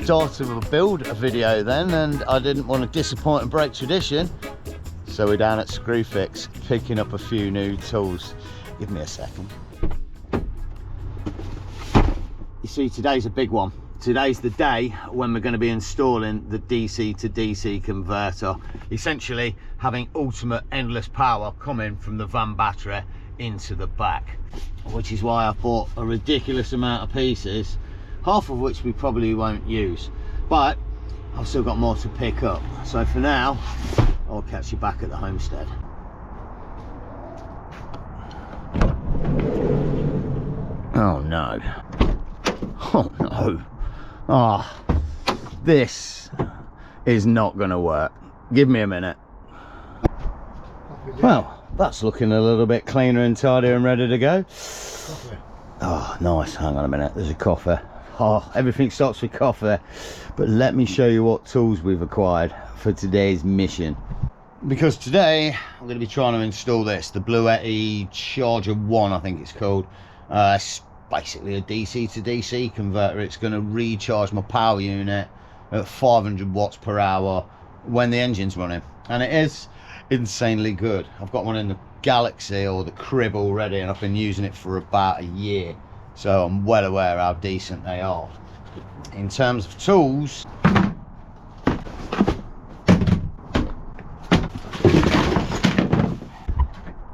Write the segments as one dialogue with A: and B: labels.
A: start of a build video then, and I didn't want to disappoint and break tradition. So we're down at Screwfix picking up a few new tools. Give me a second. You see, today's a big one. Today's the day when we're going to be installing the DC to DC converter, essentially having ultimate endless power coming from the van battery into the back, which is why I bought a ridiculous amount of pieces, half of which we probably won't use, but I've still got more to pick up. So for now, I'll catch you back at the homestead. Oh no. Oh no. Ah, oh, this is not gonna work. Give me a minute. Well, that's looking a little bit cleaner and tidier and ready to go. Coffee. Oh, nice. Hang on a minute. There's a coffee. Oh, everything starts with coffee. But let me show you what tools we've acquired for today's mission. Because today I'm going to be trying to install this, the Blue Yeti Charger 1, I think it's called. It's basically a DC to DC converter. It's going to recharge my power unit at 500 watts per hour when the engine's running, and it is insanely good. I've got one in the Galaxy or the Crib already, and I've been using it for about a year, so I'm well aware how decent they are. In terms of tools,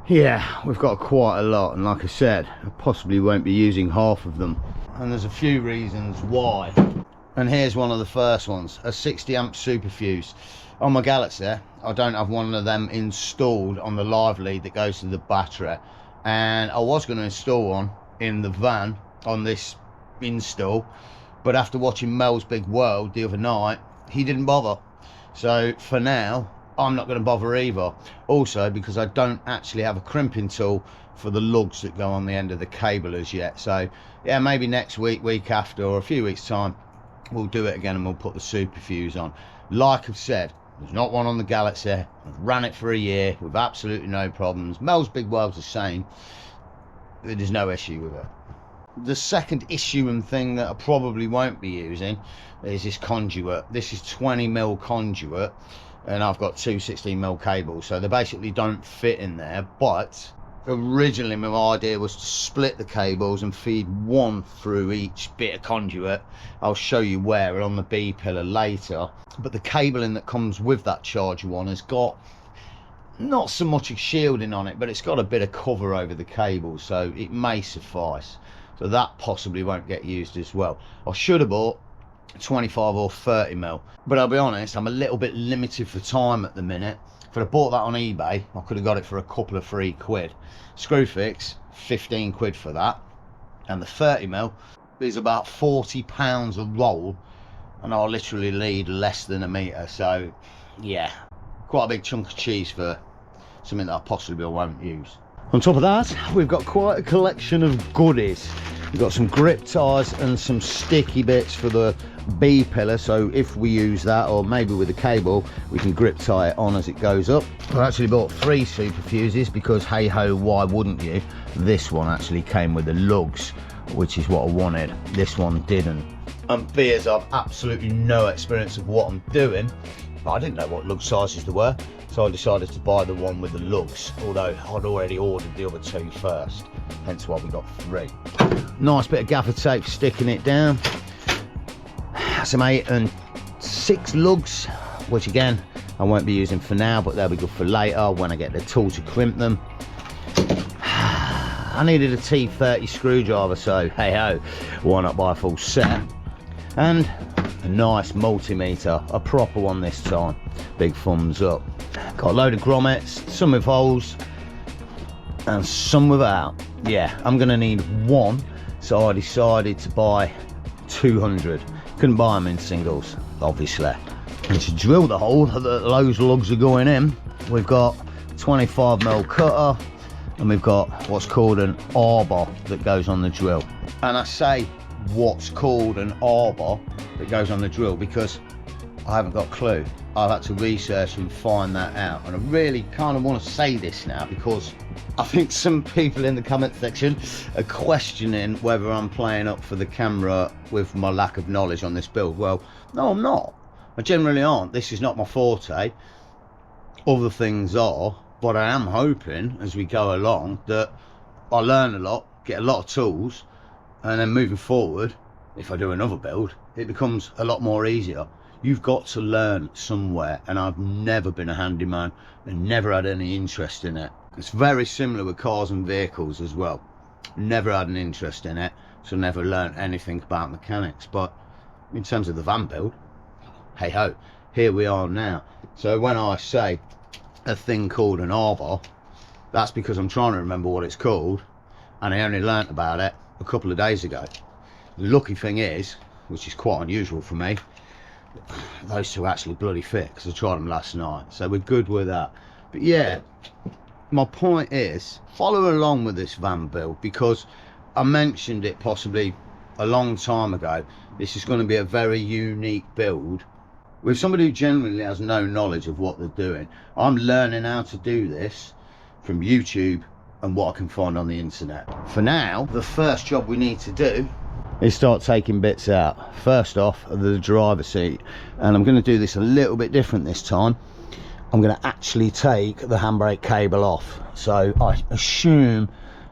A: yeah, we've got quite a lot, and like I said, I possibly won't be using half of them, and there's a few reasons why. And here's one of the first ones: a 60 amp super fuse. On my Galaxy, I don't have one of them installed on the live lead that goes to the battery, and I was going to install one in the van on this install, but after watching Mel's Big World the other night, he didn't bother. So for now, I'm not going to bother either. Also, because I don't actually have a crimping tool for the lugs that go on the end of the cable as yet. So yeah, maybe next week, week after, or a few weeks time, we'll do it again and we'll put the super fuse on. Like I've said, there's not one on the Galaxy. I've ran it for a year with absolutely no problems. Mel's Big World's the same. There's no issue with it. The second issue and thing that I probably won't be using is this conduit. This is 20mm conduit, and I've got two 16mm cables, so they basically don't fit in there. But originally my idea was to split the cables and feed one through each bit of conduit. I'll show you where on the B pillar later. But the cabling that comes with that Charger one has got not so much a shielding on it, but it's got a bit of cover over the cable, so it may suffice. So that possibly won't get used as well. I should have bought 25 or 30mm, but I'll be honest, I'm a little bit limited for time at the minute. If I'd bought that on eBay, I could have got it for a couple of free quid. Screwfix, 15 quid for that, and the 30mm is about £40 a roll, and I'll literally lead less than a metre. So yeah, quite a big chunk of cheese for something that I possibly won't use. On top of that, we've got quite a collection of goodies. We've got some grip ties and some sticky bits for the B pillar, so if we use that, or maybe with a cable, we can grip tie it on as it goes up. I actually bought 3 super fuses because hey ho, why wouldn't you? This one actually came with the lugs, which is what I wanted. This one didn't. And beers, I've absolutely no experience of what I'm doing, but I didn't know what lug sizes there were, so I decided to buy the one with the lugs, although I'd already ordered the other 2 first, hence why we got 3. Nice bit of gaffer tape sticking it down. Some 8 and 6 lugs, which again I won't be using for now, but they'll be good for later when I get the tool to crimp them. I needed a T30 screwdriver, so hey ho, why not buy a full set? And a nice multimeter, a proper one this time. Big thumbs up. Got a load of grommets, some with holes and some without. Yeah, I'm gonna need one, so I decided to buy 200. Couldn't buy them in singles, obviously. And to drill the hole that those lugs are going in, we've got 25mm cutter, and we've got what's called an arbor that goes on the drill. And I say what's called an arbor that goes on the drill because I haven't got a clue. I've had to research and find that out, and I really kind of want to say this now because I think some people in the comment section are questioning whether I'm playing up for the camera with my lack of knowledge on this build. Well, no, I'm not. I generally aren't. This is not my forte. Other things are, but I am hoping as we go along that I learn a lot, get a lot of tools, and then moving forward, if I do another build, it becomes a lot more easier. You've got to learn somewhere, and I've never been a handyman and never had any interest in it. It's very similar with cars and vehicles as well. Never had an interest in it, so never learned anything about mechanics. But in terms of the van build, hey ho, here we are now. So when I say a thing called an arbor, that's because I'm trying to remember what it's called, and I only learnt about it a couple of days ago. The lucky thing is, which is quite unusual for me, those two actually bloody fit, because I tried them last night, so we're good with that. But yeah, my point is, follow along with this van build, because I mentioned it possibly a long time ago. This is going to be a very unique build with somebody who generally has no knowledge of what they're doing. I'm learning how to do this from YouTube and what I can find on the internet. For now, the first job we need to do is start taking bits out. First off, the driver's seat, and I'm going to do this a little bit different this time. I'm going to actually take the handbrake cable off, so I assume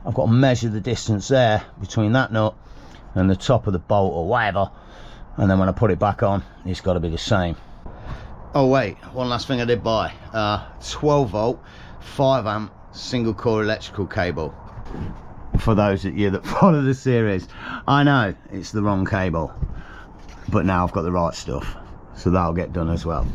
A: I've got to measure the distance there between that nut and the top of the bolt or whatever, and then when I put it back on, it's got to be the same. Oh wait, one last thing I did buy, 12 volt 5 amp single core electrical cable. For those of you that follow the series, I know it's the wrong cable, but now I've got the right stuff, so that'll get done as well.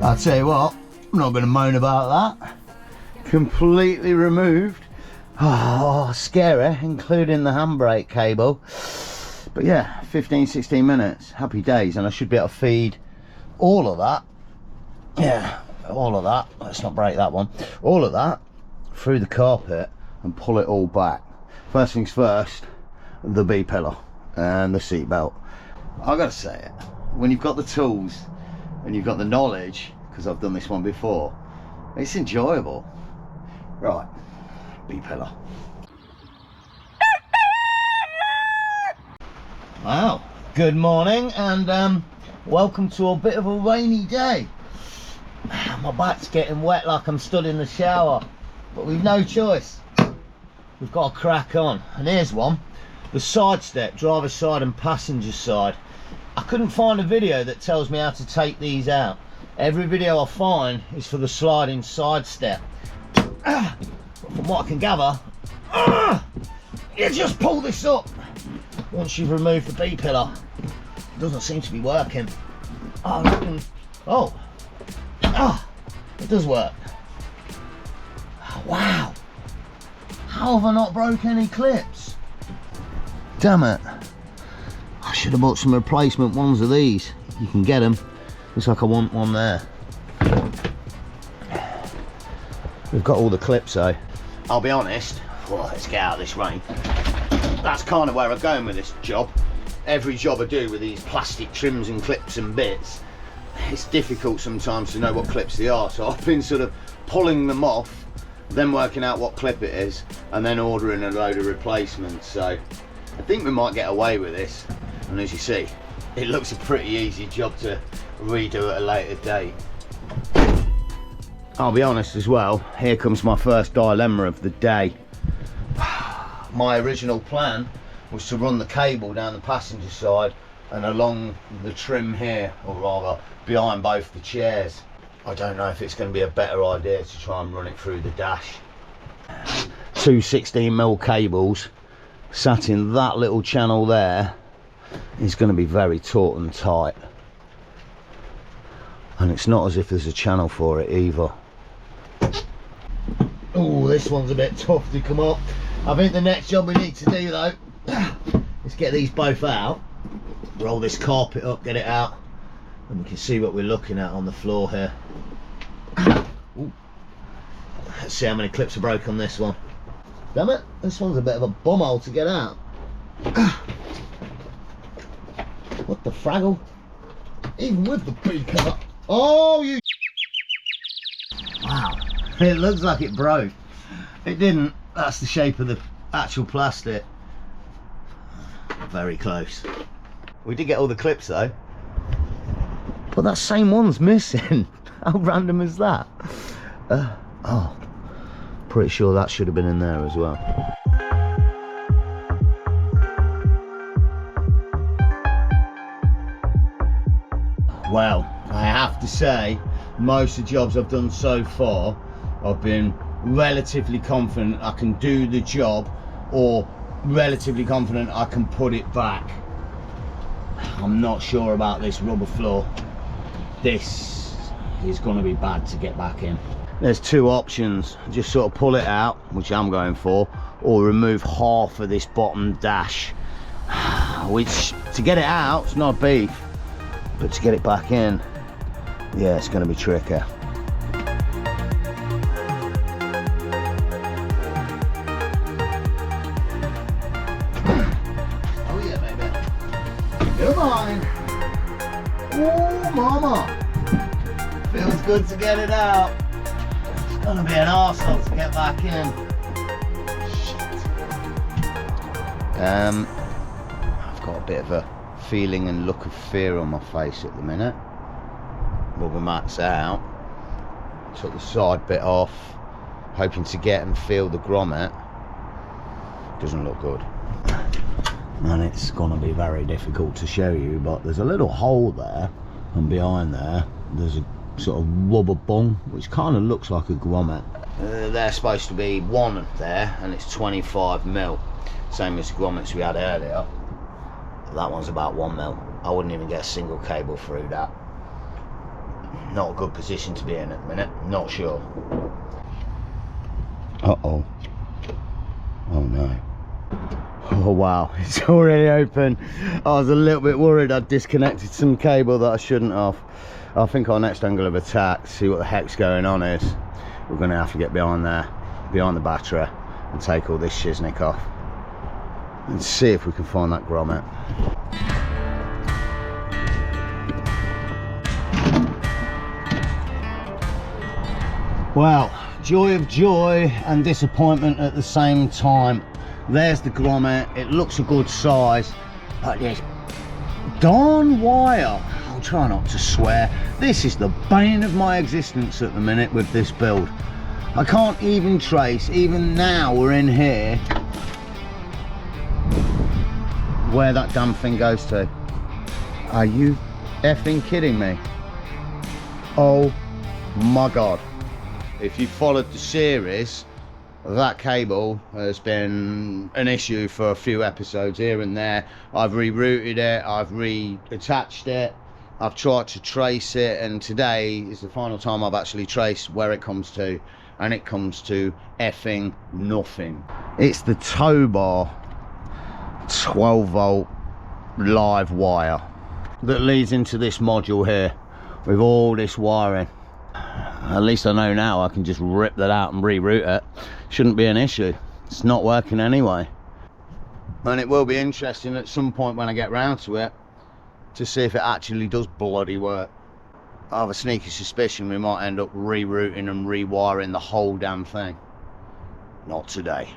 A: I'll tell you what, I'm not going to moan about that. Completely removed. Oh, scary, including the handbrake cable. But yeah, 15-16 minutes, happy days, and I should be able to feed all of that. Yeah, all of that. Let's not break that one. All of that through the carpet and pull it all back. First things first, the B-pillar and the seat belt. I've got to say it, when you've got the tools and you've got the knowledge, because I've done this one before, it's enjoyable. Right, B-pillar. Wow, good morning, and welcome to a bit of a rainy day. My back's getting wet like I'm stood in the shower, but we've no choice. We've got to crack on. And here's one, the side step, driver's side and passenger side. I couldn't find a video that tells me how to take these out. Every video I find is for the sliding side step. From what I can gather, you just pull this up once you've removed the B-pillar. It doesn't seem to be working. Oh, it does work. Wow, how have I not broke any clips? Damn it, I should have bought some replacement ones of these. You can get them. Looks like I want one there. We've got all the clips though. I'll be honest, well, let's get out of this rain. That's kind of where I'm going with this job. Every job I do with these plastic trims and clips and bits, it's difficult sometimes to know what clips they are, so I've been sort of pulling them off, then working out what clip it is, and then ordering a load of replacements. So I think we might get away with this, and as you see, it looks a pretty easy job to redo at a later date. I'll be honest as well, here comes my first dilemma of the day. My original plan was to run the cable down the passenger side and along the trim here, or rather behind both the chairs. I don't know if it's going to be a better idea to try and run it through the dash. Two 16mm cables sat in that little channel there is going to be very taut and tight. And it's not as if there's a channel for it either. Oh, this one's a bit tough to come up. I think the next job we need to do though is get these both out, roll this carpet up, get it out, and we can see what we're looking at on the floor here. Ooh. Let's see how many clips are broke on this one. Damn it, this one's a bit of a bumhole to get out. What the fraggle? Even with the beaker. Oh, you. Wow, it looks like it broke. It didn't. That's the shape of the actual plastic. Very close. We did get all the clips though, but that same one's missing. How random is that? Oh, pretty sure that should have been in there as well. Well, I have to say, most of the jobs I've done so far, I've been relatively confident I can do the job, or relatively confident I can put it back. I'm not sure about this rubber floor. This is going to be bad to get back in. There's two options: just sort of pull it out, which I'm going for, or remove half of this bottom dash, which to get it out, it's not beef, but to get it back in, yeah, it's going to be tricky. Oh yeah, baby. You're mine. Oh, mama. Feels good to get it out. It's going to be an arsehole to get back in. Shit. I've got a bit of a feeling and look of fear on my face at the minute. Rubber mats out, took the side bit off, hoping to get and feel the grommet. Doesn't look good, and it's gonna be very difficult to show you, but there's a little hole there, and behind there there's a sort of rubber bung which kind of looks like a grommet. They're supposed to be one there, and it's 25mm, same as the grommets we had earlier. That one's about 1mm. I wouldn't even get a single cable through that. Not a good position to be in at the minute. Not sure. Uh-oh. Oh no. Oh wow, it's already open. I was a little bit worried I'd disconnected some cable that I shouldn't have. I think our next angle of attack, see what the heck's going on is, we're going to have to get behind there, behind the battery, and take all this shiznick off and see if we can find that grommet. Well, joy of joy and disappointment at the same time. There's the grommet. It looks a good size, but this darn wire, I'll try not to swear, this is the bane of my existence at the minute with this build. I can't even trace, even now we're in here, where that damn thing goes to. Are you effing kidding me? Oh my god. If you followed the series, that cable has been an issue for a few episodes here and there. I've rerouted it, I've reattached it, I've tried to trace it, and today is the final time I've actually traced where it comes to, and it comes to effing nothing. It's the tow bar 12-volt live wire that leads into this module here with all this wiring. At least I know now I can just rip that out and reroute it. Shouldn't be an issue. It's not working anyway. And it will be interesting at some point when I get round to it to see if it actually does bloody work. I have a sneaky suspicion we might end up rerouting and rewiring the whole damn thing. Not today.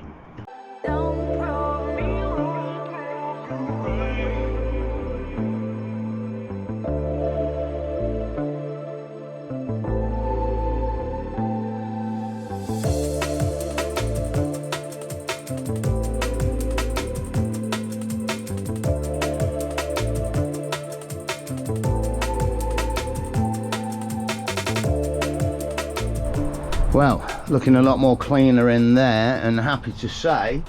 A: Well, looking a lot more cleaner in there, and happy to say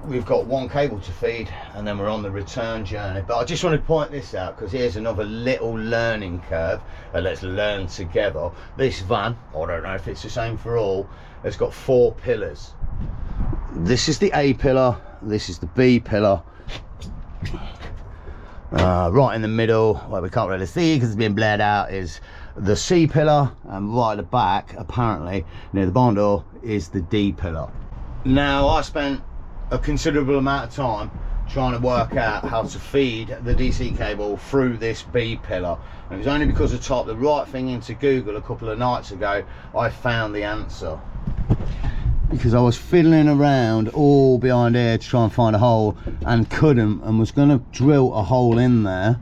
A: we've got one cable to feed and then we're on the return journey. But I just want to point this out because here's another little learning curve, and let's learn together. This van, I don't know if it's the same for all, has got 4 pillars. This is the A pillar, this is the B pillar, right in the middle, where we can't really see because it's been blurred out, is the C pillar, and right at the back, apparently near the barn door, is the D pillar. Now, I spent a considerable amount of time trying to work out how to feed the DC cable through this B pillar, and it was only because I typed the right thing into Google a couple of nights ago I found the answer. Because I was fiddling around all behind here to try and find a hole and couldn't, and was going to drill a hole in there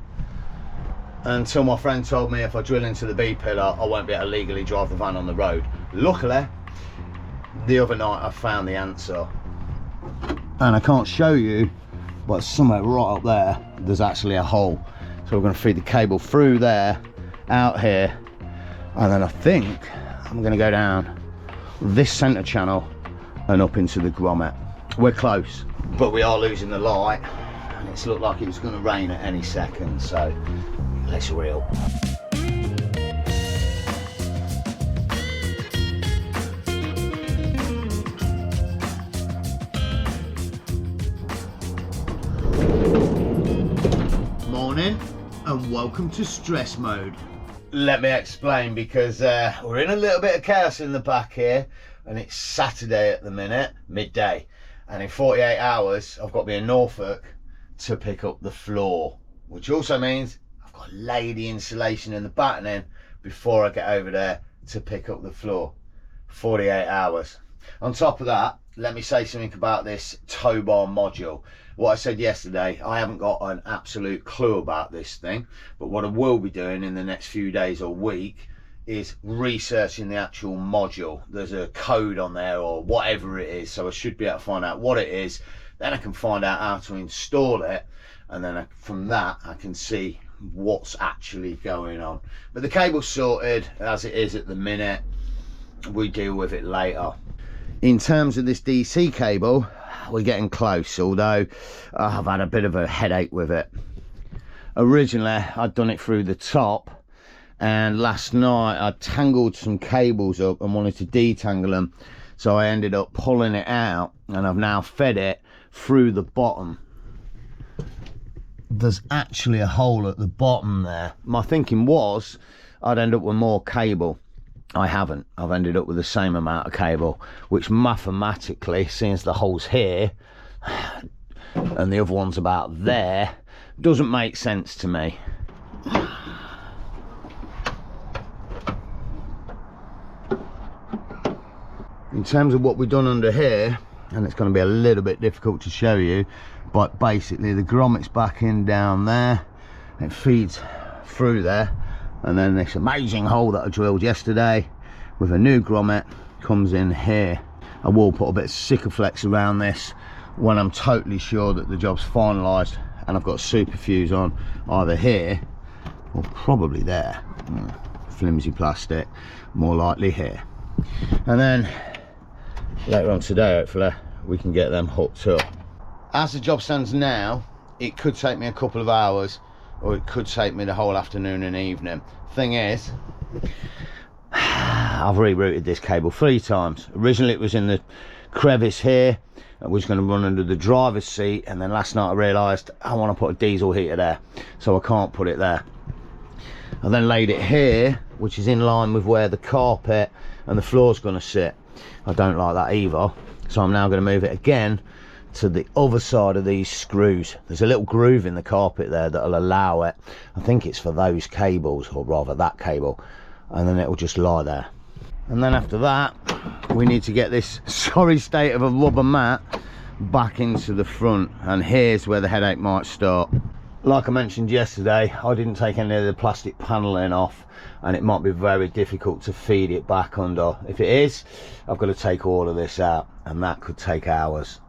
A: until my friend told me if I drill into the B pillar I won't be able to legally drive the van on the road. Luckily, the other night I found the answer, and I can't show you, but somewhere right up there there's actually a hole. So we're going to feed the cable through there, out here, and then I think I'm going to go down this centre channel and up into the grommet. We're close, but we are losing the light, and it's looked like it was going to rain at any second, so let's reel. Morning and welcome to stress mode. Let me explain, because we're in a little bit of chaos in the back here, and it's Saturday at the minute, midday, and in 48 hours I've got to be in Norfolk to pick up the floor, which also means I've got to lay the insulation and the battening before I get over there to pick up the floor. 48 hours. On top of that, let me say something about this tow bar module. What I said yesterday, I haven't got an absolute clue about this thing, but what I will be doing in the next few days or week is researching the actual module. There's a code on there or whatever it is, so I should be able to find out what it is. Then I can find out how to install it, and then from that I can see what's actually going on. But the cable's sorted as it is at the minute. We deal with it later. In terms of this DC cable, we're getting close, although I've had a bit of a headache with it. Originally I'd done it through the top, and last night I tangled some cables up and wanted to detangle them, so I ended up pulling it out, and I've now fed it through the bottom. There's actually a hole at the bottom there. My thinking was I'd end up with more cable. I haven't. I've ended up with the same amount of cable, which mathematically, since the hole's here and the other one's about there, doesn't make sense to me. In terms of what we've done under here, and it's going to be a little bit difficult to show you, but basically the grommet's back in down there, it feeds through there, and then this amazing hole that I drilled yesterday with a new grommet comes in here. I will put a bit of Sikaflex around this when I'm totally sure that the job's finalised, and I've got super fuse on either here or probably there. Flimsy plastic, more likely here. And then later on today, hopefully, we can get them hooked up. As the job stands now, it could take me a couple of hours, or it could take me the whole afternoon and evening. Thing is, I've rerouted this cable 3 times. Originally it was in the crevice here, I was going to run under the driver's seat, and then last night I realised I want to put a diesel heater there, so I can't put it there. I then laid it here, which is in line with where the carpet and the floor's going to sit. I don't like that either, so I'm now going to move it again to the other side of these screws. There's a little groove in the carpet there that'll allow it. I think it's for those cables, or rather that cable, and then it'll just lie there. And then after that, we need to get this sorry state of a rubber mat back into the front, and here's where the headache might start. Like I mentioned yesterday, I didn't take any of the plastic paneling off, and it might be very difficult to feed it back under. If it is, I've got to take all of this out, and that could take hours.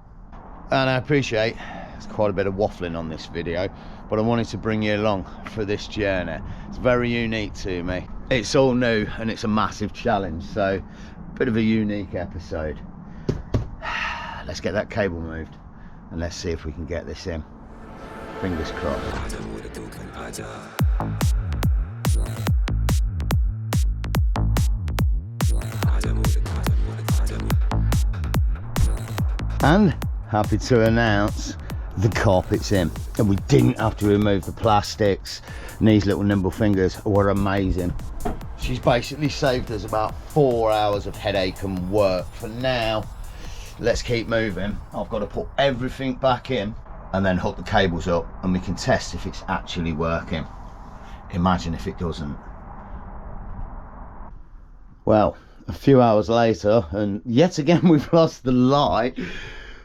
A: And I appreciate there's quite a bit of waffling on this video, but I wanted to bring you along for this journey. It's very unique to me. It's all new and it's a massive challenge, so a bit of a unique episode. Let's get that cable moved and let's see if we can get this in. Fingers crossed. And happy to announce the carpet's in, and we didn't have to remove the plastics, and these little nimble fingers were amazing. She's basically saved us about 4 hours of headache and work. For now, let's keep moving. I've got to put everything back in and then hook the cables up, and we can test if it's actually working. Imagine if it doesn't. Well, a few hours later, and yet again we've lost the light,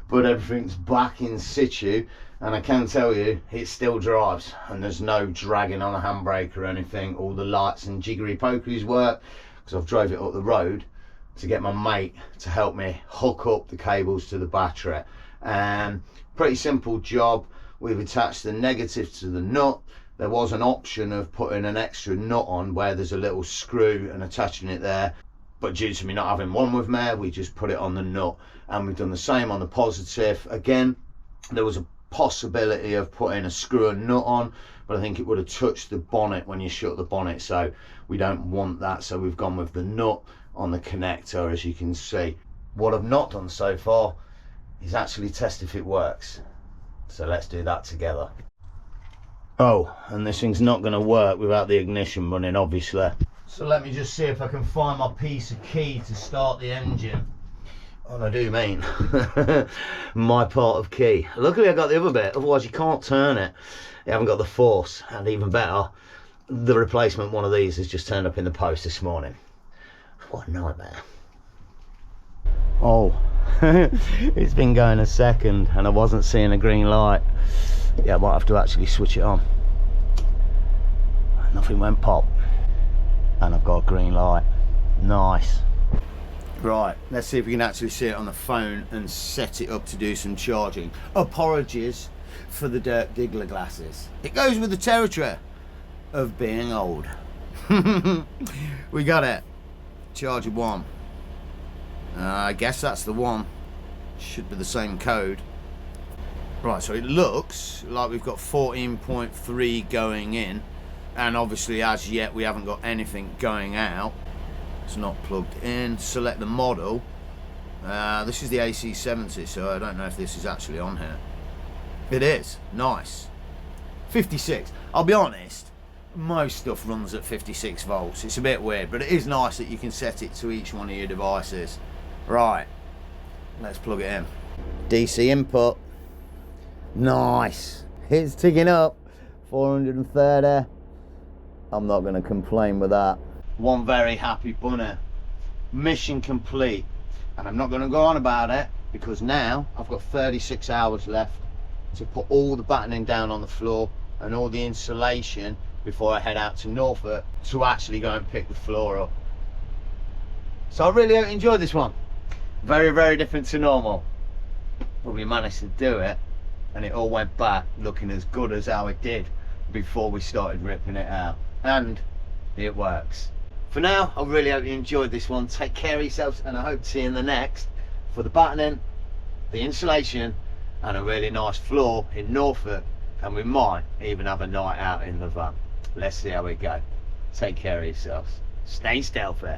A: but everything's back in situ, and I can tell you it still drives, and there's no dragging on a handbrake or anything. All the lights and jiggery pokeries work, because I've drove it up the road to get my mate to help me hook up the cables to the battery. And pretty simple job. We've attached the negative to the nut. There was an option of putting an extra nut on where there's a little screw and attaching it there, but due to me not having one with me, we just put it on the nut. And we've done the same on the positive. Again, there was a possibility of putting a screw and nut on, but I think it would have touched the bonnet when you shut the bonnet, so we don't want that. So we've gone with the nut on the connector, as you can see. What I've not done so far is actually test if it works, so let's do that together. Oh, and this thing's not going to work without the ignition running, obviously. So let me just see if I can find my piece of key to start the engine. And I do mean my part of key. Luckily I got the other bit, otherwise you can't turn it. You haven't got the force, and even better, the replacement one of these has just turned up in the post this morning. What a nightmare. Oh, it's been going a second and I wasn't seeing a green light. Yeah, I might have to actually switch it on. Nothing went pop, and I've got a green light. Nice. Right, let's see if we can actually see it on the phone and set it up to do some charging. Apologies for the Dirk Diggler glasses. It goes with the territory of being old. We got it. Charger 1. I guess that's the one. Should be the same code. Right, so it looks like we've got 14.3 going in, and obviously as yet we haven't got anything going out. It's not plugged in. Select the model. This is the AC70, so I don't know if this is actually on here. It is. Nice. 56. I'll be honest, most stuff runs at 56 volts. It's a bit weird, but it is nice that you can set it to each one of your devices. Right, let's plug it in. DC input. Nice. It's ticking up. 430. I'm not going to complain with that. One very happy bunny. Mission complete. And I'm not going to go on about it, because now I've got 36 hours left to put all the battening down on the floor and all the insulation before I head out to Norfolk to actually go and pick the floor up. So I really hope you enjoyed this one. Very, very different to normal, but we managed to do it, and it all went back looking as good as how it did before we started ripping it out, and it works. For now, I really hope you enjoyed this one. Take care of yourselves, and I hope to see you in the next for the battening, the insulation, and a really nice floor in Norfolk, and we might even have a night out in the van. Let's see how we go. Take care of yourselves. Stay stealthy.